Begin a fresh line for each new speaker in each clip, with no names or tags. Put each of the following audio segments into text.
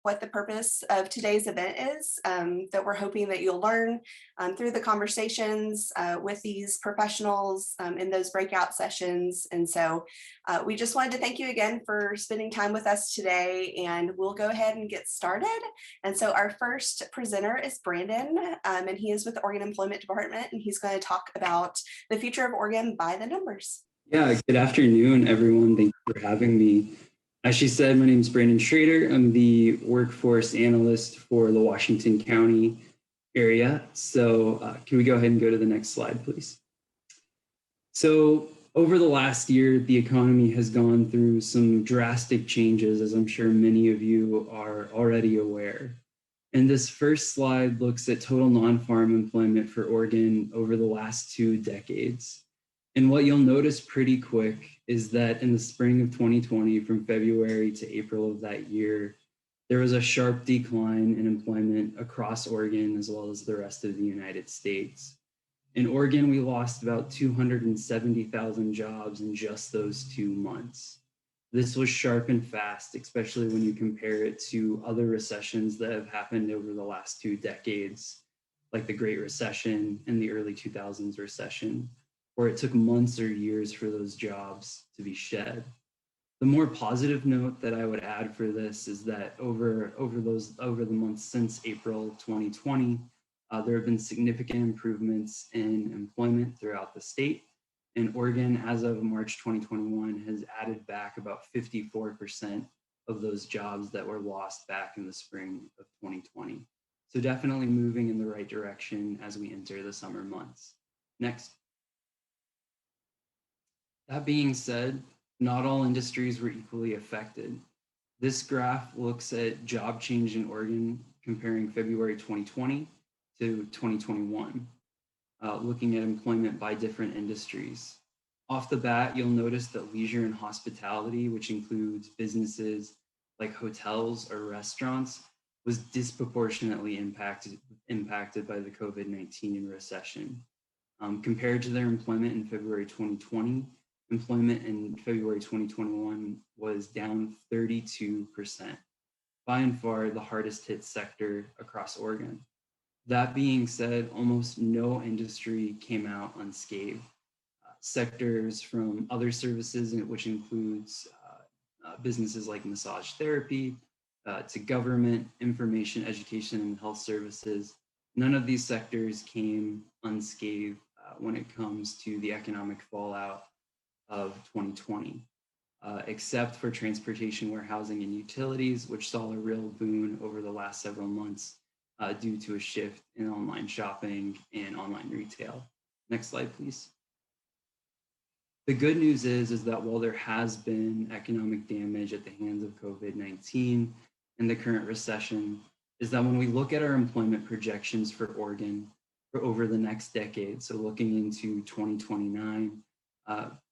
what the purpose of today's event is, that we're hoping that you'll learn through the conversations with these professionals in those breakout sessions. And so we just wanted to thank you again for spending time with us today, and we'll go ahead and get started. And so our first presenter is Brandon, and he is with the Oregon Employment Department, and he's going to talk about the future of Oregon by the numbers.
Yeah, good afternoon, everyone. Thank you for having me. As she said, my name is Brandon Schrader. I'm the workforce analyst for the Washington County area. So can we go ahead and go to the next slide, please? So over the last year, the economy has gone through some drastic changes, as I'm sure many of you are already aware. And this first slide looks at total non-farm employment for Oregon over the last 2 decades. And what you'll notice pretty quick is that in the spring of 2020, from February to April of that year, there was a sharp decline in employment across Oregon as well as the rest of the United States. In Oregon, we lost about 270,000 jobs in just those 2 months. This was sharp and fast, especially when you compare it to other recessions that have happened over the last 2 decades, like the Great Recession and the early 2000s recession, where it took months or years for those jobs to be shed. The more positive note that I would add for this is that over the months since April 2020, there have been significant improvements in employment throughout the state. And Oregon, as of March 2021, has added back about 54% of those jobs that were lost back in the spring of 2020. So definitely moving in the right direction as we enter the summer months. Next. That being said, not all industries were equally affected. This graph looks at job change in Oregon comparing February 2020 to 2021, looking at employment by different industries. Off the bat, you'll notice that leisure and hospitality, which includes businesses like hotels or restaurants, was disproportionately impacted by the COVID-19 recession. Compared to their employment in February 2020, employment in February 2021 was down 32%, by and far the hardest hit sector across Oregon. That being said, almost no industry came out unscathed. Sectors from other services, which includes businesses like massage therapy, to government, information, education, and health services, none of these sectors came unscathed when it comes to the economic fallout of 2020, except for transportation, warehousing, and utilities, which saw a real boon over the last several months due to a shift in online shopping and online retail. Next slide, please. The good news is that while there has been economic damage at the hands of COVID-19 and the current recession, is that when we look at our employment projections for Oregon for over the next decade, so looking into 2029,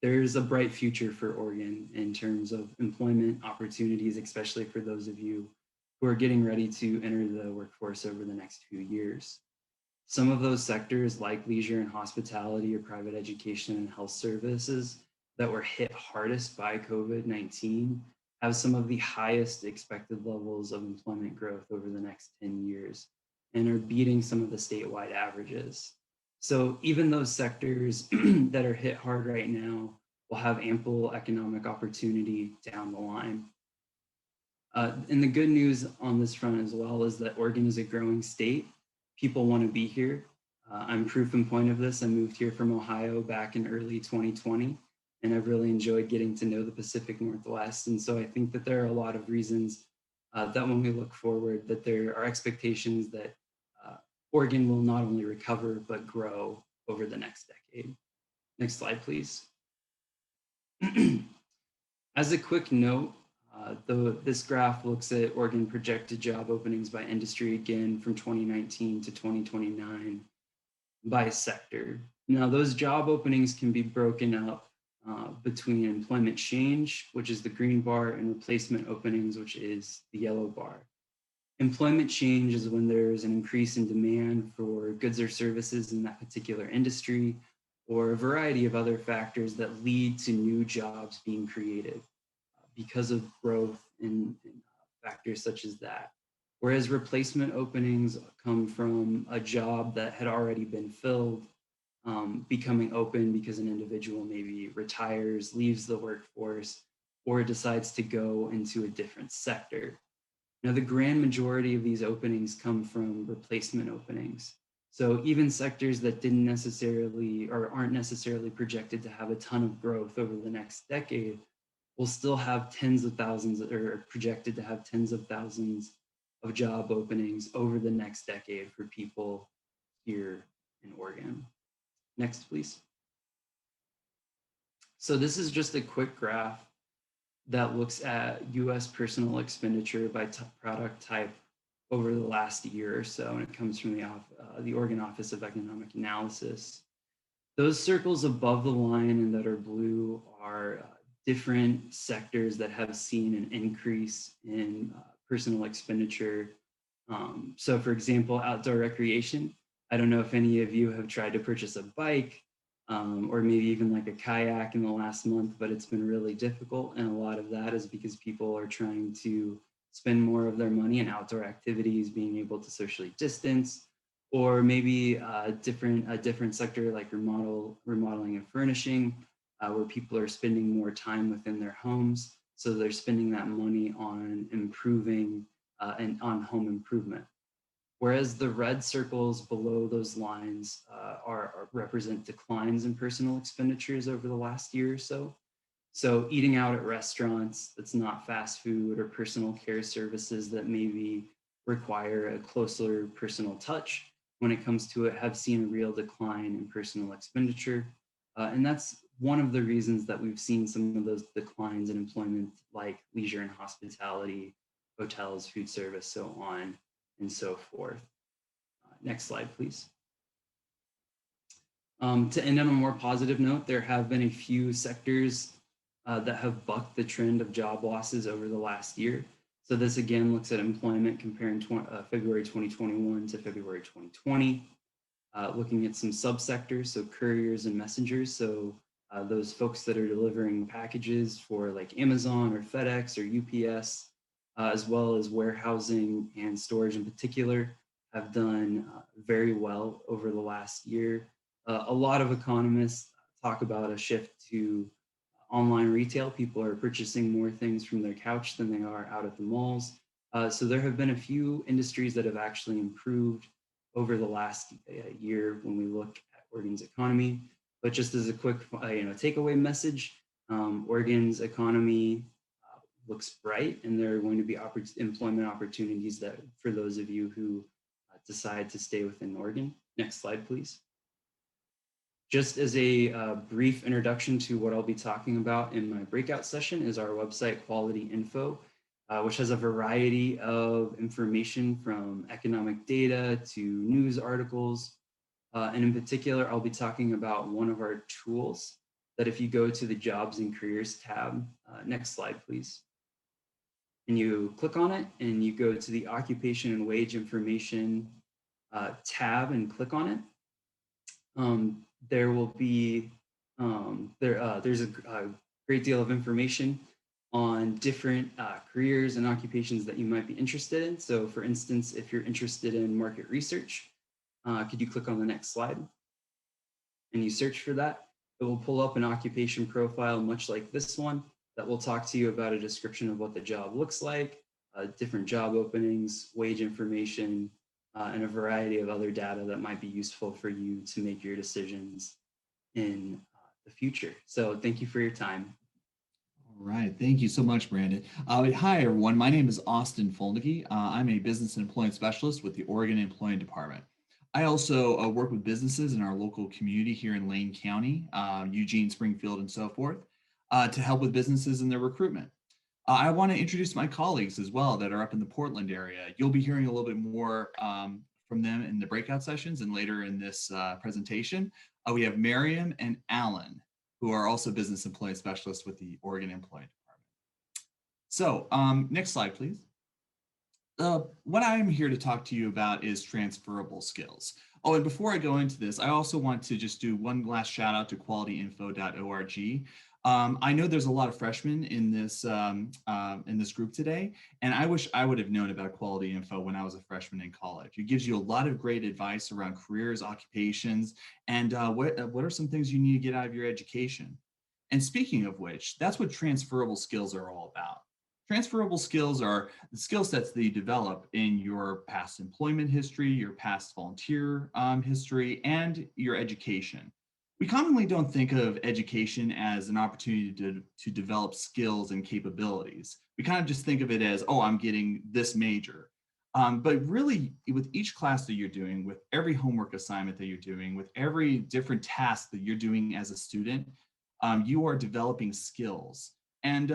there's a bright future for Oregon in terms of employment opportunities, especially for those of you who are getting ready to enter the workforce over the next few years. Some of those sectors like leisure and hospitality or private education and health services that were hit hardest by COVID-19 have some of the highest expected levels of employment growth over the next 10 years and are beating some of the statewide averages. So even those sectors that are hit hard right now will have ample economic opportunity down the line. And the good news on this front as well is that Oregon is a growing state. People want to be here. I'm proof and point of this. I moved here from Ohio back in early 2020, and I've really enjoyed getting to know the Pacific Northwest. And so I think that there are a lot of reasons that when we look forward, that there are expectations that Oregon will not only recover, but grow over the next decade. Next slide, please. As a quick note, this graph looks at Oregon projected job openings by industry again from 2019 to 2029 by sector. Now those job openings can be broken up between employment change, which is the green bar, and replacement openings, which is the yellow bar. Employment change is when there's an increase in demand for goods or services in that particular industry, or a variety of other factors that lead to new jobs being created because of growth in factors such as that. whereas replacement openings come from a job that had already been filled, becoming open because an individual maybe retires, leaves the workforce, or decides to go into a different sector. Now, the grand majority of these openings come from replacement openings. So even sectors that didn't necessarily or aren't necessarily projected to have a ton of growth over the next decade will still have tens of thousands or projected to have tens of thousands of job openings over the next decade for people here in Oregon. Next, please. So this is just a quick graph that looks at US personal expenditure by product type over the last year or so, and it comes from the Oregon Office of Economic Analysis. Those circles above the line and that are blue are different sectors that have seen an increase in personal expenditure. So for example, outdoor recreation. I don't know if any of you have tried to purchase a bike or maybe even like a kayak in the last month, but it's been really difficult. And a lot of that is because people are trying to spend more of their money in outdoor activities, being able to socially distance, or maybe a different sector like remodeling and furnishing, where people are spending more time within their homes. So they're spending that money on improving and on home improvement. Whereas the red circles below those lines represent declines in personal expenditures over the last year or so. So eating out at restaurants that's not fast food or personal care services that maybe require a closer personal touch when it comes to it have seen a real decline in personal expenditure. And that's one of the reasons that we've seen some of those declines in employment like leisure and hospitality, hotels, food service, so on and so forth. Next slide, please. To end on a more positive note, there have been a few sectors that have bucked the trend of job losses over the last year. So this again looks at employment comparing February 2021 to February 2020, looking at some subsectors, so couriers and messengers. So those folks that are delivering packages for like Amazon or FedEx or UPS, as well as warehousing and storage in particular, have done very well over the last year. A lot of economists talk about a shift to online retail. People are purchasing more things from their couch than they are out at the malls. So there have been a few industries that have actually improved over the last year when we look at Oregon's economy. But just as a quick takeaway message, Oregon's economy looks bright, and there are going to be employment opportunities that for those of you who decide to stay within Oregon. Next slide, please. Just as a brief introduction to what I'll be talking about in my breakout session is our website, Quality Info, which has a variety of information from economic data to news articles. And in particular, I'll be talking about one of our tools that if you go to the Jobs and Careers tab, next slide, please. And you click on it and you go to the Occupation and Wage Information tab and click on it. There will be, there's a great deal of information on different careers and occupations that you might be interested in. So for instance, if you're interested in market research, could you click on the next slide? And you search for that. It will pull up an occupation profile much like this one that will talk to you about a description of what the job looks like, different job openings, wage information, and a variety of other data that might be useful for you to make your decisions in the future. So thank you for your time.
All right, thank you so much, Brandon. Hi, everyone. My name is Austin Folnicky. I'm a business and employment specialist with the Oregon Employment Department. I also work with businesses in our local community here in Lane County, Eugene, Springfield, and so forth, to help with businesses in their recruitment. I want to introduce my colleagues as well that are up in the Portland area. You'll be hearing a little bit more from them in the breakout sessions and later in this presentation. We have Miriam and Alan, who are also business employment specialists with the Oregon Employment Department. So next slide, please. What I'm here to talk to you about is transferable skills. Oh, and before I go into this, I also want to just do one last shout out to qualityinfo.org. I know there's a lot of freshmen in this group today, and I wish I would have known about quality info when I was a freshman in college. It gives you a lot of great advice around careers, occupations, and what are some things you need to get out of your education. And speaking of which, that's what transferable skills are all about. Transferable skills are the skill sets that you develop in your past employment history, your past volunteer history, and your education. We commonly don't think of education as an opportunity to develop skills and capabilities. We kind of just think of it as, oh, I'm getting this major. But really, with each class that you're doing, with every homework assignment that you're doing, with every different task that you're doing as a student, you are developing skills. And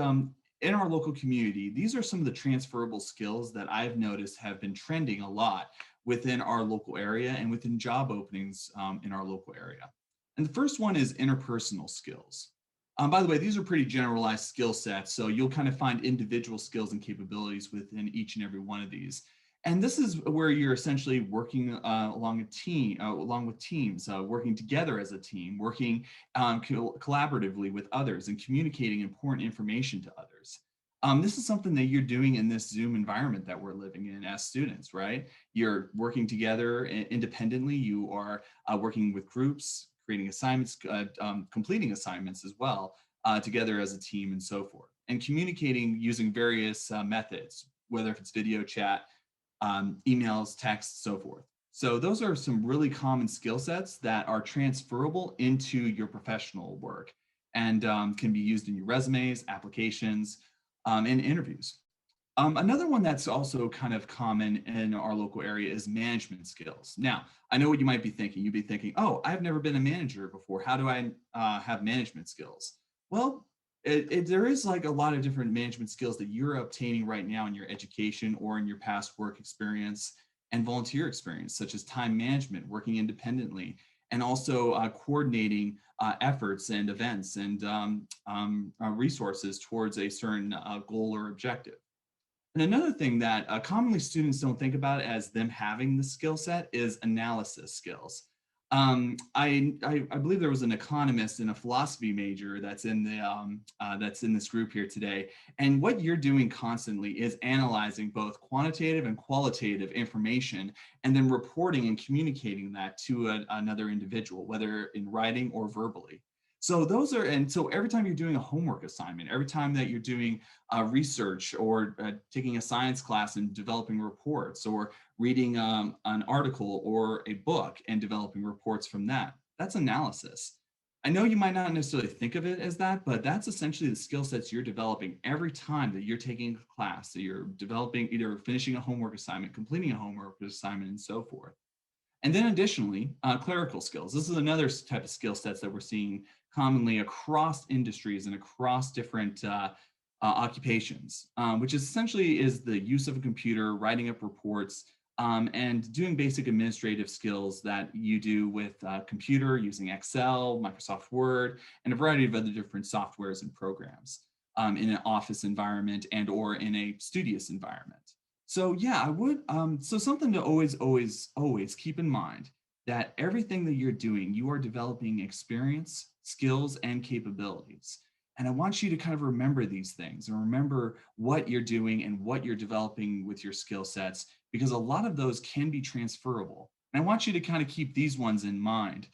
in our local community, these are some of the transferable skills that I've noticed have been trending a lot within our local area and within job openings in our local area. And the first one is interpersonal skills. By the way, these are pretty generalized skill sets, so you'll kind of find individual skills and capabilities within each and every one of these. And this is where you're essentially working along with teams, working together as a team, working collaboratively with others and communicating important information to others. This is something that you're doing in this Zoom environment that we're living in as students, right? You're working together independently. You are working with groups, creating assignments, completing assignments as well, together as a team and so forth. And communicating using various methods, whether if it's video chat, emails, texts, so forth. So those are some really common skill sets that are transferable into your professional work and can be used in your resumes, applications, and interviews. Another one that's also kind of common in our local area is management skills. Now, I know what you might be thinking. You'd be thinking, oh, I've never been a manager before. How do I have management skills? Well, there is like a lot of different management skills that you're obtaining right now in your education or in your past work experience and volunteer experience, such as time management, working independently, and also coordinating efforts and events and resources towards a certain goal or objective. And another thing that commonly students don't think about as them having the skill set is analysis skills. I believe there was an economist and a philosophy major that's in this group here today. And what you're doing constantly is analyzing both quantitative and qualitative information, and then reporting and communicating that to another individual, whether in writing or verbally. So those are, and so every time you're doing a homework assignment, every time that you're doing research or taking a science class and developing reports, or reading an article or a book and developing reports from that, that's analysis. I know you might not necessarily think of it as that, but that's essentially the skill sets you're developing every time that you're taking a class, that you're developing, either finishing a homework assignment, completing a homework assignment, and so forth. And then additionally, clerical skills. This is another type of skill sets that we're seeing commonly across industries and across different occupations, which essentially is the use of a computer, writing up reports, and doing basic administrative skills that you do with computer, using Excel, Microsoft Word, and a variety of other different softwares and programs in an office environment and or in a studious environment. So yeah, I would, so something to always keep in mind that everything that you're doing, you are developing experience, skills, and capabilities. And I want you to kind of remember these things and remember what you're doing and what you're developing with your skill sets, because a lot of those can be transferable. And I want you to kind of keep these ones in mind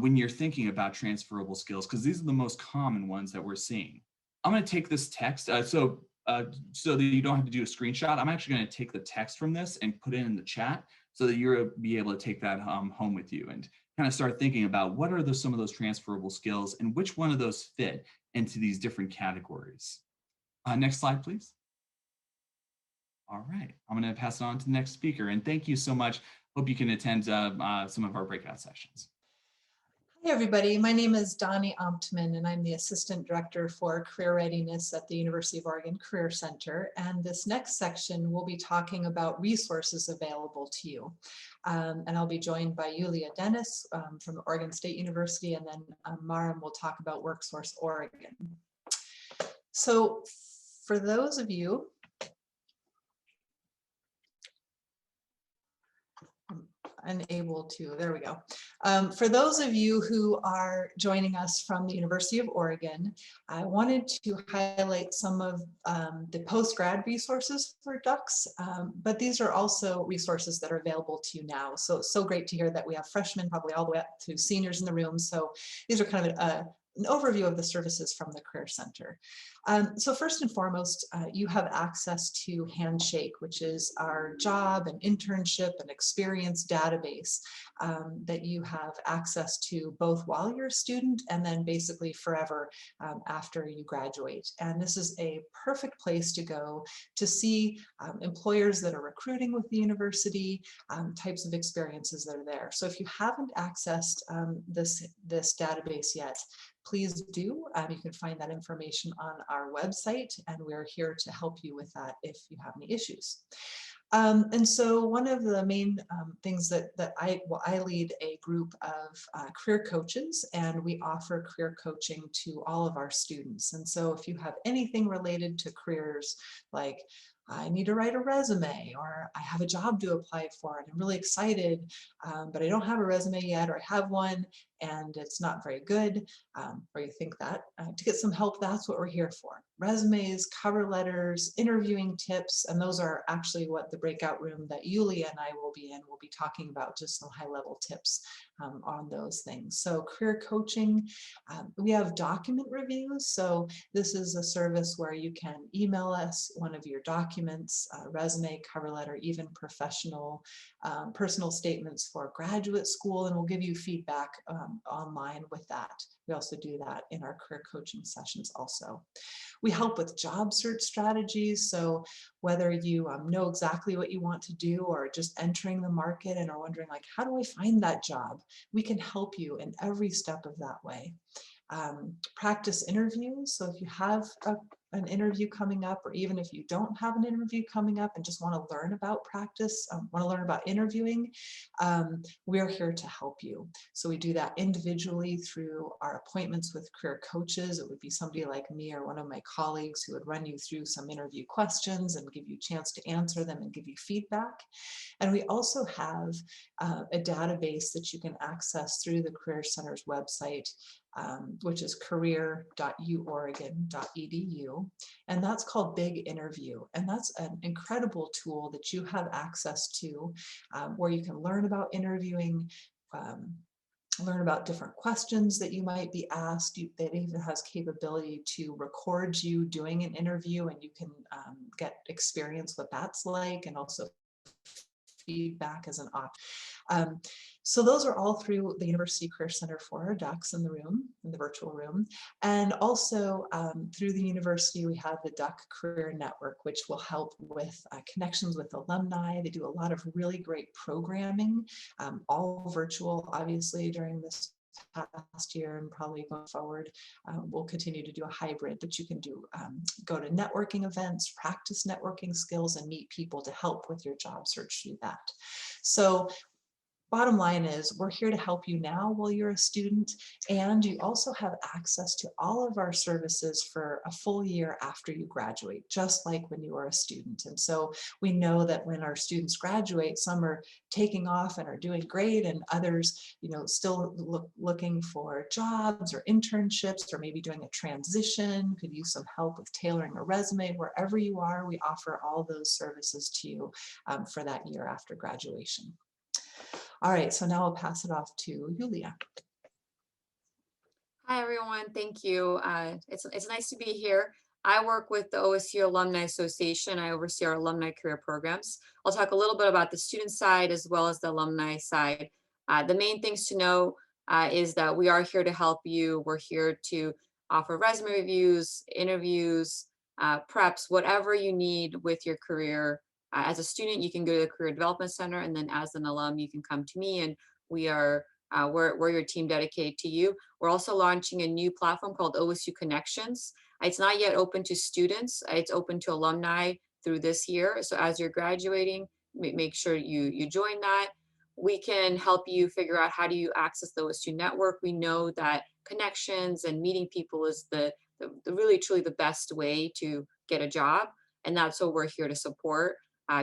when you're thinking about transferable skills, because these are the most common ones that we're seeing. I'm going to take this text. So that you don't have to do a screenshot, I'm actually going to take the text from this and put it in the chat so that you'll be able to take that home with you and kind of start thinking about what are some of those transferable skills and which one of those fit into these different categories. Next slide, please. All right, I'm going to pass it on to the next speaker, and thank you so much. Hope you can attend some of our breakout sessions.
Hi, everybody. My name is Donnie Amtman, and I'm the Assistant Director for Career Readiness at the University of Oregon Career Center. And this next section, we'll be talking about resources available to you. And I'll be joined by Yulia Dennis from Oregon State University, and then Maram will talk about WorkSource Oregon. So for those of you unable to, there we go. For those of you who are joining us from the University of Oregon, I wanted to highlight some of the post-grad resources for ducks, but these are also resources that are available to you now. So it's so great to hear that we have freshmen probably all the way up to seniors in the room. So these are kind of an overview of the services from the Career Center. So first and foremost, you have access to Handshake, which is our job and internship and experience database that you have access to both while you're a student and then basically forever after you graduate. And this is a perfect place to go to see employers that are recruiting with the university, types of experiences that are there. So if you haven't accessed this database yet, please do. You can find that information on our website, and we're here to help you with that if you have any issues. And so one of the main things that I lead a group of career coaches, and we offer career coaching to all of our students. And so if you have anything related to careers, like I need to write a resume, or I have a job to apply for and I'm really excited, but I don't have a resume yet, or I have one and it's not very good, or you think that, to get some help, that's what we're here for. Resumes, cover letters, interviewing tips, and those are actually what the breakout room that Yulia and I will be in will be talking about, just some high-level tips on those things. So career coaching, we have document reviews. So this is a service where you can email us one of your documents, resume, cover letter, even professional, personal statements for graduate school, and we'll give you feedback online with that. We also do that in our career coaching sessions also. We help with job search strategies. So whether you know exactly what you want to do or just entering the market and are wondering like, how do I find that job? We can help you in every step of that way. Practice interviews. So if you have an interview coming up, or even if you don't have an interview coming up and just want to learn about practice, want to learn about interviewing, we're here to help you. So we do that individually through our appointments with career coaches. It would be somebody like me or one of my colleagues who would run you through some interview questions and give you a chance to answer them and give you feedback. And we also have a database that you can access through the Career Center's website, which is career.uoregon.edu, and that's called Big Interview. And that's an incredible tool that you have access to, where you can learn about interviewing, learn about different questions that you might be asked. It even has capability to record you doing an interview, and you can get experience what that's like, and also feedback as an option. So those are all through the University Career Center for our ducks in the room, in the virtual room. And also through the university, we have the Duck Career Network, which will help with connections with alumni. They do a lot of really great programming, all virtual, obviously, during this past year, and probably going forward we'll continue to do a hybrid, but you can do go to networking events, practice networking skills, and meet people to help with your job search through that. So bottom line is we're here to help you now while you're a student, and you also have access to all of our services for a full year after you graduate, just like when you were a student. And so we know that when our students graduate, some are taking off and are doing great, and others, you know, still looking for jobs or internships, or maybe doing a transition, could use some help with tailoring a resume. Wherever you are, we offer all those services to you for that year after graduation. All right, so now I'll pass it off to Yulia.
Hi, everyone. Thank you. It's nice to be here. I work with the OSU Alumni Association. I oversee our alumni career programs. I'll talk a little bit about the student side as well as the alumni side. The main things to know is that we are here to help you. We're here to offer resume reviews, interviews, preps, whatever you need with your career. As a student, you can go to the Career Development Center, and then as an alum, you can come to me, and we're your team dedicated to you. We're also launching a new platform called OSU Connections. It's not yet open to students. It's open to alumni through this year. So as you're graduating, make sure you join that. We can help you figure out how do you access the OSU network. We know that connections and meeting people is the really truly the best way to get a job, and that's what we're here to support.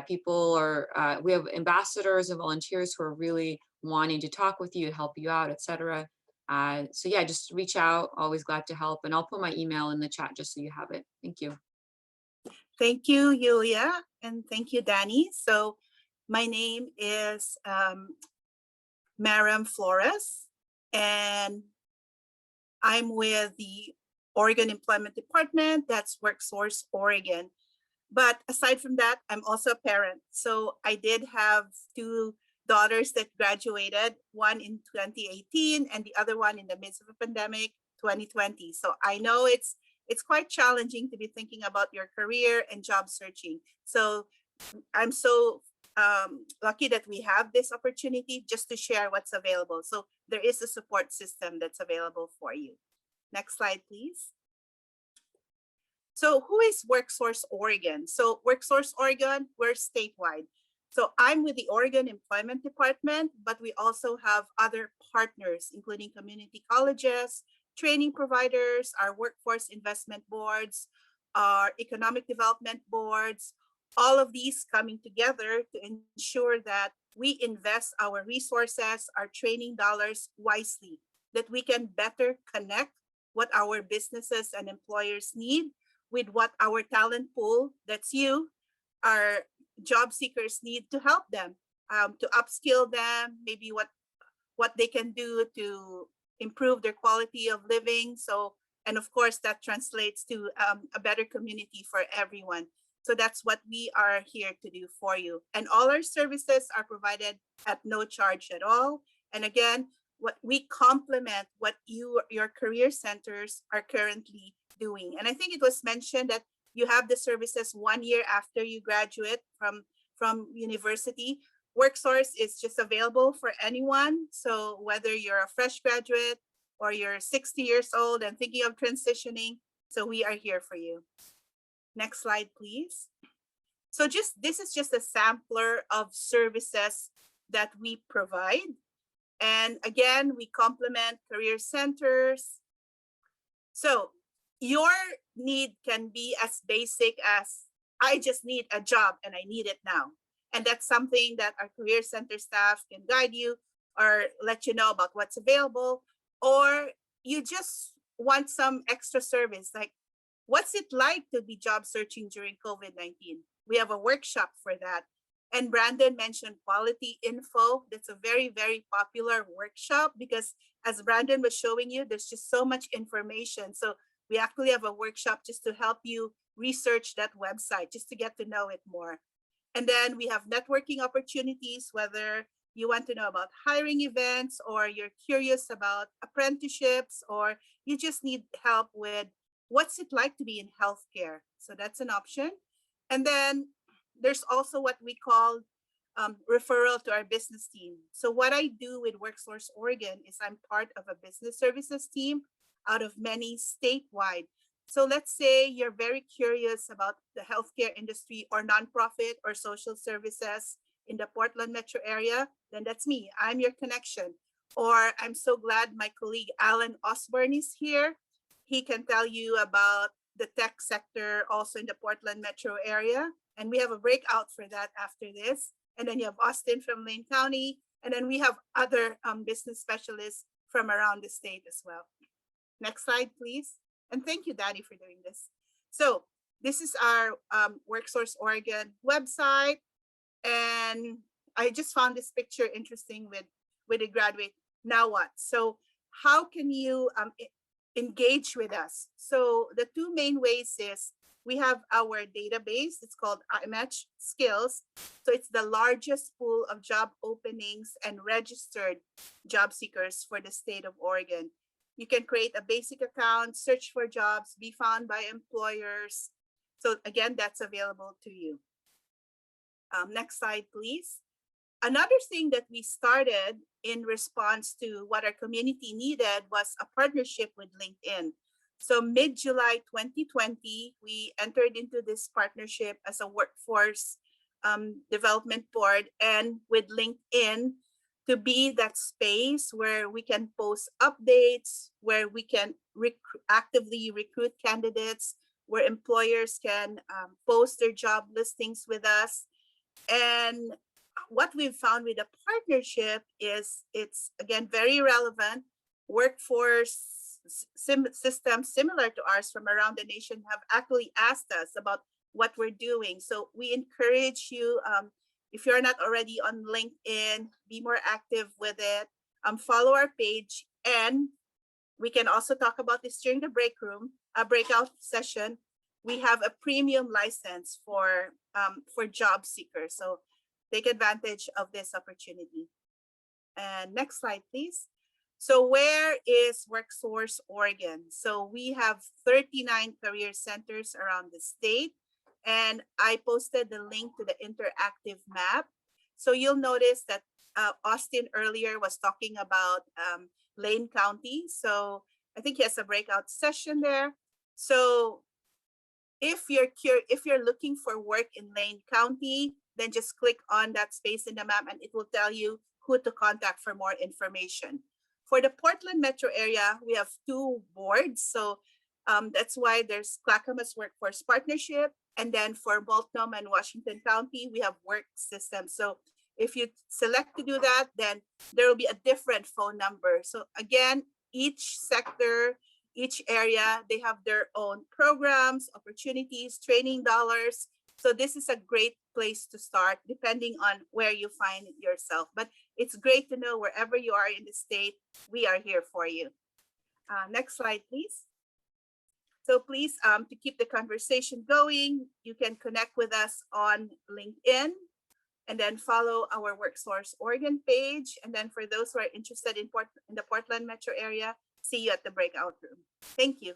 People are, we have ambassadors and volunteers who are really wanting to talk with you, help you out, etc. So yeah, just reach out. Always glad to help. And I'll put my email in the chat just so you have it. Thank you.
Thank you, Yulia, and thank you, Danny. So my name is Maram Flores, and I'm with the Oregon Employment Department. That's WorkSource Oregon. But aside from that, I'm also a parent. So I did have 2 daughters that graduated, one in 2018 and the other one in the midst of a pandemic, 2020. So I know it's quite challenging to be thinking about your career and job searching. So I'm so lucky that we have this opportunity just to share what's available. So there is a support system that's available for you. Next slide, please. So who is WorkSource Oregon? So WorkSource Oregon, we're statewide. So I'm with the Oregon Employment Department, but we also have other partners, including community colleges, training providers, our workforce investment boards, our economic development boards, all of these coming together to ensure that we invest our resources, our training dollars wisely, that we can better connect what our businesses and employers need with what our talent pool, that's you, our job seekers need to help them, to upskill them, maybe what they can do to improve their quality of living. So, and of course, that translates to a better community for everyone. So that's what we are here to do for you. And all our services are provided at no charge at all. And again, what we complement what your career centers are currently doing. And I think it was mentioned that you have the services 1 year after you graduate from university. WorkSource is just available for anyone. So whether you're a fresh graduate or you're 60 years old and thinking of transitioning, so we are here for you. Next slide, please. So this is just a sampler of services that we provide. And again, we complement career centers. So your need can be as basic as, I just need a job and I need it now. And that's something that our career center staff can guide you or let you know about what's available. Or you just want some extra service, like what's it like to be job searching during COVID-19? We have a workshop for that. And Brandon mentioned quality info. That's a very, very popular workshop because as Brandon was showing you, there's just so much information. So we actually have a workshop just to help you research that website, just to get to know it more. And then we have networking opportunities, whether you want to know about hiring events or you're curious about apprenticeships or you just need help with what's it like to be in healthcare. So that's an option. And then there's also what we call referral to our business team. So what I do with WorkSource Oregon is I'm part of a business services team out of many statewide. So let's say you're very curious about the healthcare industry or nonprofit or social services in the Portland metro area, then that's me. I'm your connection. Or I'm so glad my colleague Alan Osborne is here. He can tell you about the tech sector also in the Portland metro area. And we have a breakout for that after this. And then you have Austin from Lane County. And then we have other business specialists from around the state as well. Next slide, please. And thank you, Danny, for doing this. So this is our WorkSource Oregon website. And I just found this picture interesting with a graduate. Now what? So how can you engage with us? So the 2 main ways is we have our database. It's called iMatch Skills. So it's the largest pool of job openings and registered job seekers for the state of Oregon. You can create a basic account, search for jobs, be found by employers. So again, that's available to you. Next slide, please. Another thing that we started in response to what our community needed was a partnership with LinkedIn. So mid-July 2020, we entered into this partnership as a workforce development board and with LinkedIn to be that space where we can post updates, where we can actively recruit candidates, where employers can post their job listings with us. And what we've found with the partnership is it's, again, very relevant. Workforce systems similar to ours from around the nation have actually asked us about what we're doing. So we encourage you, if you're not already on LinkedIn, be more active with it. Follow our page, and we can also talk about this during the breakout session. We have a premium license for job seekers. So take advantage of this opportunity. And next slide, please. So where is WorkSource Oregon? So we have 39 career centers around the state. And I posted the link to the interactive map. So you'll notice that Austin earlier was talking about Lane County. So I think he has a breakout session there. So if you're looking for work in Lane County, then just click on that space in the map and it will tell you who to contact for more information. For the Portland metro area, we have 2 boards. So that's why there's Clackamas Workforce Partnership. And then for Multnomah and Washington County, we have Work Systems. So if you select to do that, then there will be a different phone number. So again, each sector, each area, they have their own programs, opportunities, training dollars. So this is a great place to start depending on where you find yourself. But it's great to know wherever you are in the state, we are here for you. Next slide, please. So please, to keep the conversation going, you can connect with us on LinkedIn and then follow our WorkSource Oregon page. And then for those who are interested in the Portland metro area, see you at the breakout room. Thank you.